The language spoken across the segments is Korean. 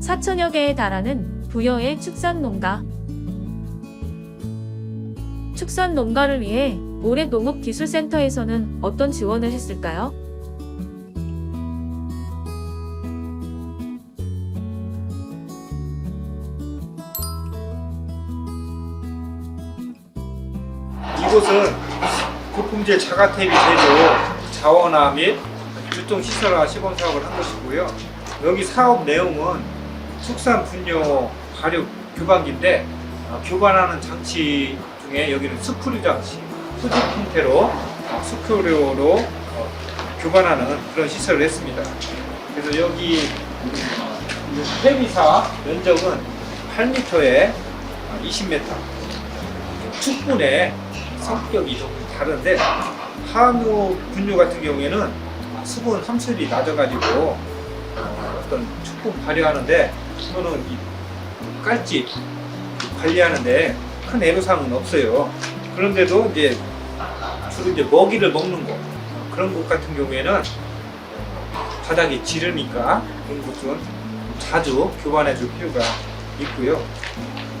4천여 개에 달하는 부여의 축산농가. 축산농가를 위해 올해 농업기술센터에서는 어떤 지원을 했을까요? 이곳은 고품질 자가태비 제조, 자원화 및 유통시설화 시범사업을 한 것이고요. 여기 사업 내용은 축산 분뇨 발효 교반기인데, 교반하는 장치 중에 여기는 스크류 장치, 수직 형태로 스크류로 교반하는 그런 시설을 했습니다. 그래서 여기 퇴비사 면적은 8m에 20m. 축분의 성격이 좀 다른데, 한우 분뇨 같은 경우에는 수분 함수율이 낮아가지고 어떤 축분 발효하는데, 이거는 이 깔집 관리하는데 큰 애로사항은 없어요. 그런데도 이제 주로 이제 먹이를 먹는 곳, 그런 곳 같은 경우에는 바닥이 지르니까 그런 곳은 자주 교반해 줄 필요가 있고요.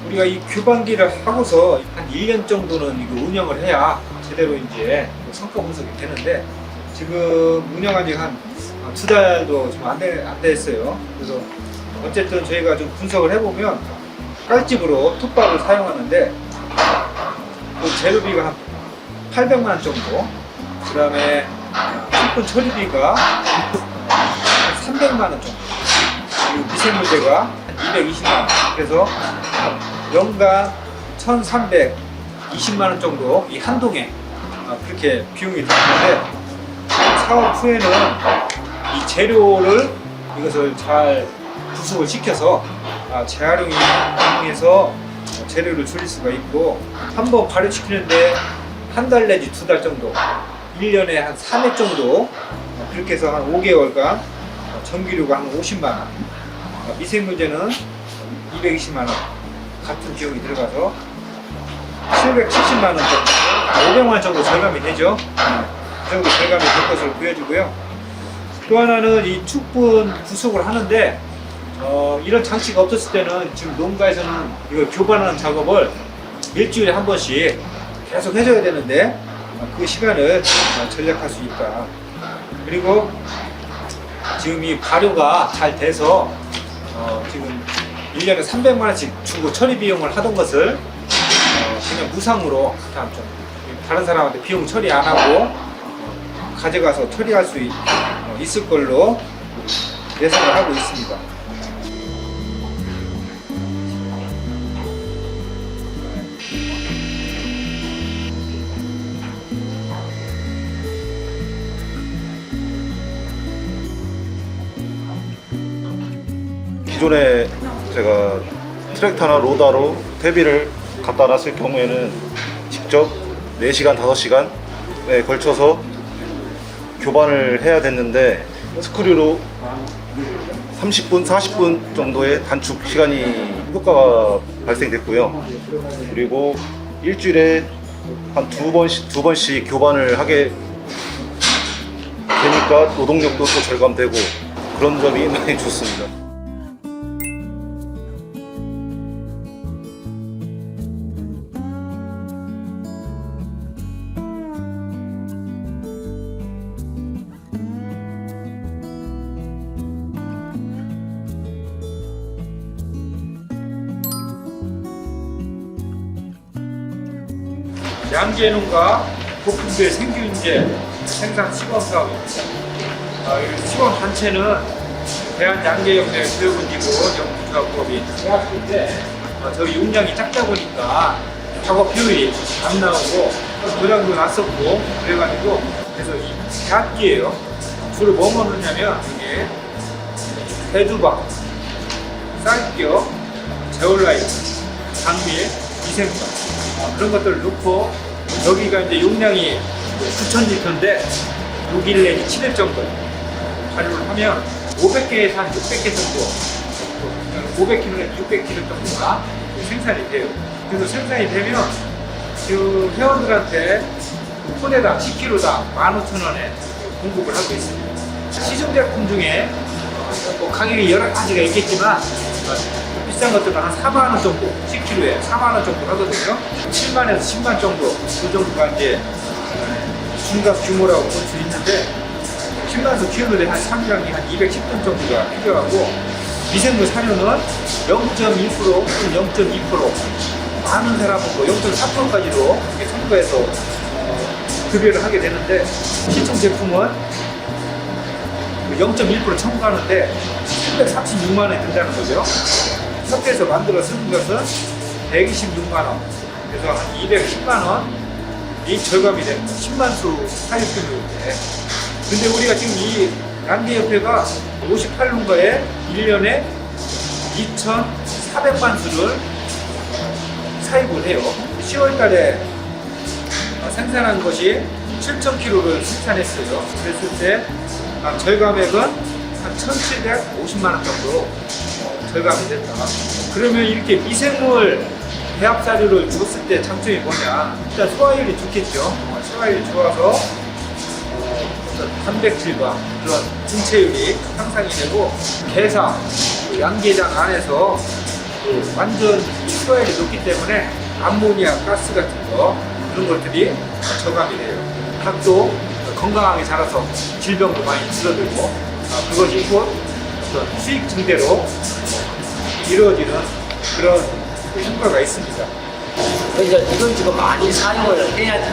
우리가 이 교반기를 하고서 한 1년 정도는 이거 운영을 해야 제대로 이제 성과 분석이 되는데, 지금 운영한 지 한 2달도 좀 안 됐어요. 그래서 어쨌든 저희가 좀 분석을 해보면 깔집으로 톱밥을 사용하는데 그 재료비가 한 800만 원 정도, 그 다음에 축분 처리비가 한 300만 원 정도, 그리고 미생물제가 한 220만 원, 그래서 연간 1,320만 원 정도 이 한 동에 그렇게 비용이 들었는데, 사업 후에는 이 재료를 이것을 잘 구속을 시켜서 재활용이 가능해서 재료를 줄일 수가 있고, 한번 발효시키는데 한 달 내지 2달 정도, 1년에 한 3회 정도, 그렇게 해서 한 5개월간 전기료가 한 50만 원, 미생물제는 220만 원 같은 비용이 들어가서 770만 원 정도, 500만 원 정도 절감이 되죠. 그 정도 절감이 될 것으로 보여지고요. 또 하나는 이 축분 구속을 하는데, 이런 장치가 없었을 때는 지금 농가에서는 이걸 교반하는 작업을 일주일에 한 번씩 계속 해줘야 되는데, 그 시간을 절약할 수 있다. 그리고 지금 이 발효가 잘 돼서 지금 1년에 300만 원씩 주고 처리 비용을 하던 것을 그냥 무상으로 다른 사람한테 비용 처리 안 하고 가져가서 처리할 수 있을 걸로 예상을 하고 있습니다. 기존에 제가 트랙터나 로다로 퇴비를 갖다 놨을 경우에는 직접 4시간, 5시간에 걸쳐서 교반을 해야 됐는데, 스크류로 30분, 40분 정도의 단축 시간이 효과가 발생됐고요. 그리고 일주일에 한 두 번씩 교반을 하게 되니까 노동력도 또 절감되고 그런 점이 많이 좋습니다. 양계농가 고품질 생균제 생산 시범 사업입니다. 이 시범 단체는 대한양계협회 교육원지구 연구조합법인 대학교인데, 저희 용량이 작다 보니까 작업 효율이 안 나오고 도장도 났었고 그래가지고, 그래서 이 대학기예요. 주로 뭐 먹느냐면 이게 대두박, 쌀겨, 제올라이트, 당밀, 미생물 그런 것들을 넣고, 여기가 이제 용량이 9,000리터인데 6일 내지 7일 정도 발효를 하면 500개에서 한 600개 정도, 500kg에서 600kg 정도가 생산이 돼요. 그래서 생산이 되면 그 회원들한테 포대당 10kg당 15,000원에 공급을 하고 있습니다. 시중 제품 중에 뭐 가격이 여러 가지가 있겠지만 비싼 것들은 한 4만 원 정도, 10kg에 4만 원 정도 하거든요. 7만에서 10만 정도, 그 정도가 이제 중간 규모라고 볼 수 있는데, 10만에서 키우는데 한 3이랑이 한 210톤 정도가 필요하고, 미생물 사료는 0.1%, 혹은 0.2%, 많은 사람은 뭐 0.4%까지도 첨가해서 급여를 하게 되는데, 시청 제품은 0.1% 첨가하는데 736만 원이 든다는 거죠. 협회에서 만들어 쓰는 것은 126만 원, 그래서 한 210만 원이 절감이 됩니다. 10만 수 사육금액인데, 근데 우리가 지금 이 양계협회가 58농가에 1년에 2,400만 수를 사육을 해요. 10월 달에 생산한 것이 7,000kg를 생산했어요. 그랬을 때 절감액은 한 1,750만 원 정도 절감이 됐다. 그러면 이렇게 미생물 배합 사료를 줬을 때 장점이 뭐냐? 일단 소화율이 좋겠죠. 소화율이 좋아서 단백질과 그런 분체율이 향상이 되고, 개사, 양계장 안에서 완전 소화율이 높기 때문에 암모니아 가스 같은 거, 그런 것들이 저감이 돼요. 닭도 건강하게 자라서 질병도 많이 줄어들고, 그것이 곧 어떤 수익 증대로 이루어지는 그런 효과가 있습니다. 그러니까 이걸 지금 많이 사용을 해야지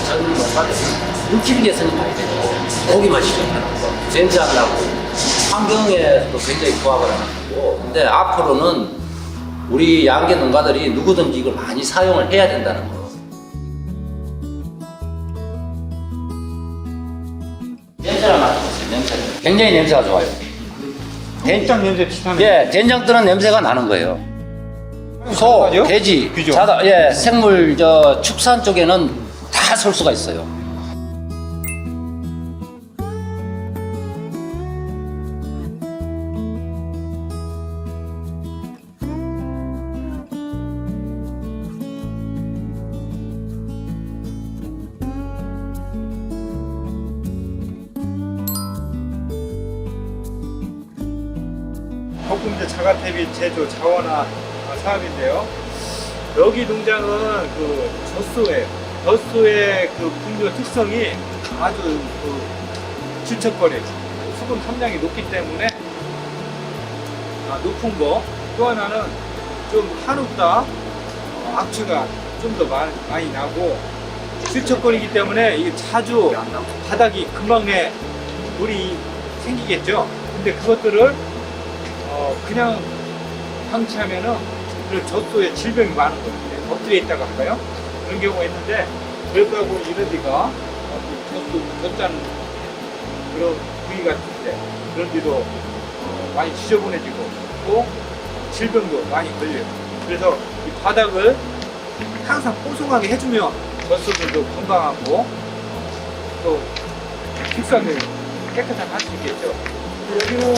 전 농가들이 물질 개선이 많이 되고 고기만 시켜하는 거, 냄새 안 나고 환경에도 굉장히 부합을 하는 거고. 근데 앞으로는 우리 양계 농가들이 누구든지 이걸 많이 사용을 해야 된다는 거. 냄새를 맡아보세요. 냄새. 굉장히 냄새가 좋아요. 된장 냄새 비슷하네. 예, 된장 뜨는 냄새가 나는 거예요. 소, 맞아요? 돼지, 그죠? 예, 생물 축산 쪽에는 다 설 수가 있어요. 볶음제 자가태비 제조 자원화 사업인데요. 여기 농장은 그 젖소예요. 젖소의 그 분뇨 특성이 아주 그 질척거려요. 수분 함량이 높기 때문에 높은 거. 또 하나는 좀 한없다 악취가 좀 더 많이 나고, 질척거리기 때문에 이게 자주 바닥이 금방 물이 생기겠죠. 근데 그것들을 그냥 방치하면은 그 젖소에 질병이 많은 거예요. 엎드려 있다가 할까요? 그런 경우가 있는데, 별가고 이런 데가 젖잔 그런 부위 같은데, 그런 데도 많이 지저분해지고 또 질병도 많이 걸려요. 그래서 이 바닥을 항상 뽀송하게 해주면 젖소들도 건강하고 또 식사를 깨끗하게 할 수 있겠죠. 여기는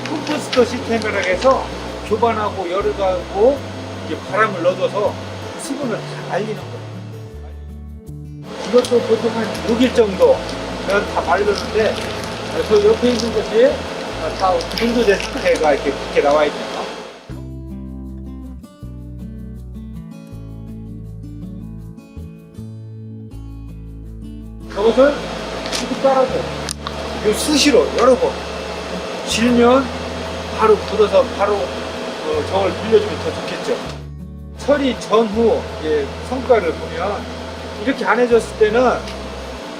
컴포스터 시스템이라고 해서 교반하고 열을 이제 바람을 넣어줘서 수분을 다 말리는 거예요. 이것도 보통 한 6일 정도 다 말르는데, 그 옆에 있는 것이 다 분조된 상태가 이렇게 나와 있네요. 저것을 이렇게 깔아줘요. 수시로 여러 번 질면 바로 걷어서 바로 정을 빌려주면 더 좋겠죠. 처리 전후 성과를 보면, 이렇게 안 해줬을 때는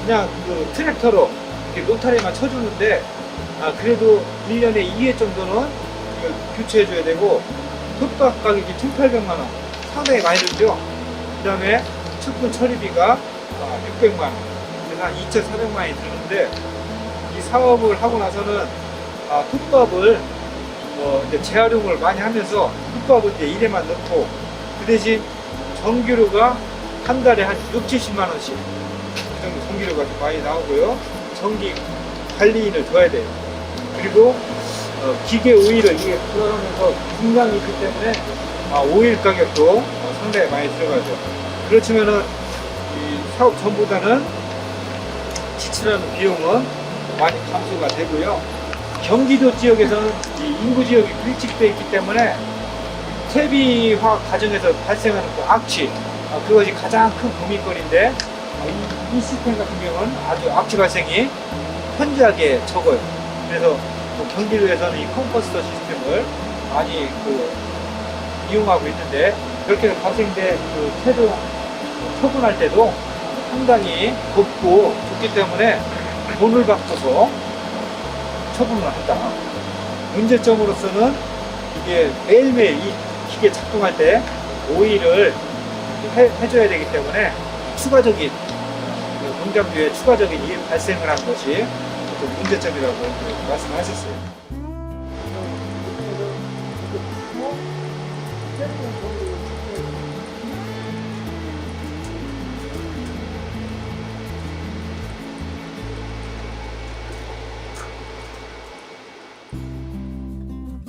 그냥 그 트랙터로 이렇게 노타리만 쳐주는데, 그래도 1년에 2회 정도는 교체해줘야 되고, 톱밥 가격이 1,800만 원, 상당히 많이 들죠. 그 다음에 측분 처리비가 600만 원, 그래서 한 2,400만 원이 드는데, 이 사업을 하고 나서는 톱밥을 이제 재활용을 많이 하면서 톱밥을 이제 1회만 넣고, 그 대신 전기료가 한 달에 한 6, 70만 원씩 그 정도 전기료가 좀 많이 나오고요. 전기 관리인을 둬야 돼요. 그리고 기계 오일을 이게 들어가면서 분량이 있기 때문에 오일 가격도 상당히 많이 들어가죠. 그렇지만은 이 사업 전보다는 지출하는 비용은 많이 감소가 되고요. 경기도 지역에서는 이 인구 지역이 밀집되어 있기 때문에 퇴비화 과정에서 발생하는 그 악취, 그것이 가장 큰 고민거리인데 이 시스템 같은 경우는 아주 악취 발생이 현저하게 적어요. 그래서 경기도에서는 이 컴포스터 시스템을 많이 이용하고 있는데, 그렇게 발생된 그 퇴도 처분할 때도 상당히 곱고 좋기 때문에 돈을 받고서 처분을 한다. 문제점으로서는 이게 매일매일 이 기계 작동할 때 오일을 해줘야 되기 때문에 추가적인 농장주에 추가적인 일 발생을 한 것이 좀 문제점이라고 말씀하셨어요.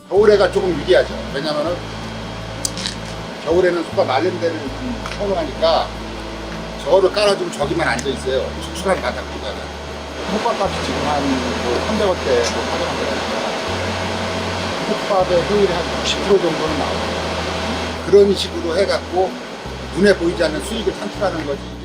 겨울에가 조금 유리하죠. 왜냐면은 겨울에는 소가 마른 데를 선호하니까 저거를 깔아주면 저기만 앉아있어요. 축축한 바닥보다는. 텃밭값이 지금 한 300원대 가져간 데라니까 텃밭의 효율이 한 60% 정도는 나와요. 그런 식으로 해갖고 눈에 보이지 않는 수익을 창출하는 거지.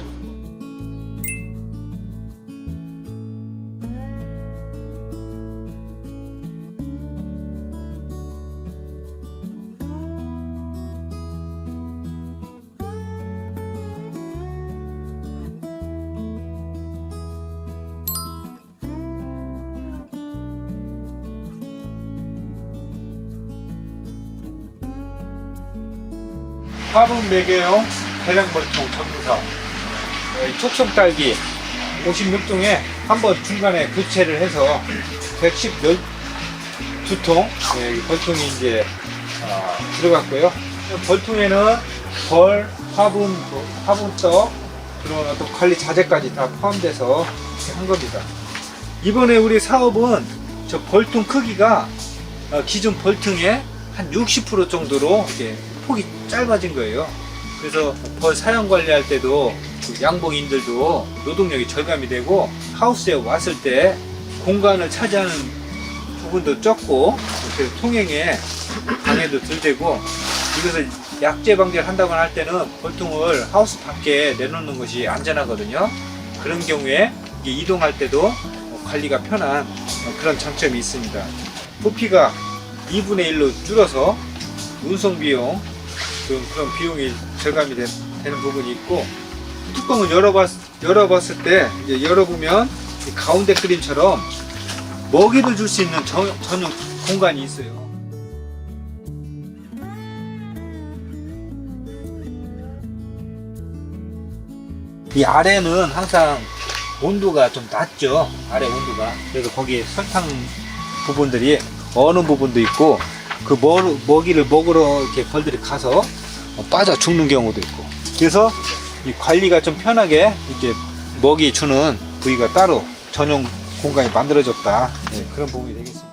화분 매개용 대량벌통 전문사, 촉성딸기 56종에 한번 중간에 교체를 해서 112통 벌통이 이제 들어갔고요. 벌통에는 벌, 화분떡, 그리고 또 관리 자재까지 다 포함돼서 한 겁니다. 이번에 우리 사업은 저 벌통 크기가 기존 벌통의 한 60% 정도로 이렇게 폭이 짧아진 거예요. 그래서 벌 사용 관리할 때도 그 양봉인들도 노동력이 절감이 되고, 하우스에 왔을 때 공간을 차지하는 부분도 적고, 그래서 통행에 방해도 덜 되고, 이것을 약재 방지를 한다고 할 때는 벌통을 하우스 밖에 내놓는 것이 안전하거든요. 그런 경우에 이동할 때도 관리가 편한 그런 장점이 있습니다. 부피가 2분의 1로 줄어서 운송 비용, 그런 비용이 절감이 되는 부분이 있고, 뚜껑을 열어봤을 때 이제 열어보면 이 가운데 그림처럼 먹이를 줄 수 있는 전용 공간이 있어요. 이 아래는 항상 온도가 좀 낮죠. 아래 온도가. 그래서 거기에 설탕 부분들이 어느 부분도 있고, 그 먹이를 먹으러 이렇게 벌들이 가서 빠져 죽는 경우도 있고, 그래서 이 관리가 좀 편하게 이렇게 먹이 주는 부위가 따로 전용 공간이 만들어졌다. 네, 그런 부분이 되겠습니다.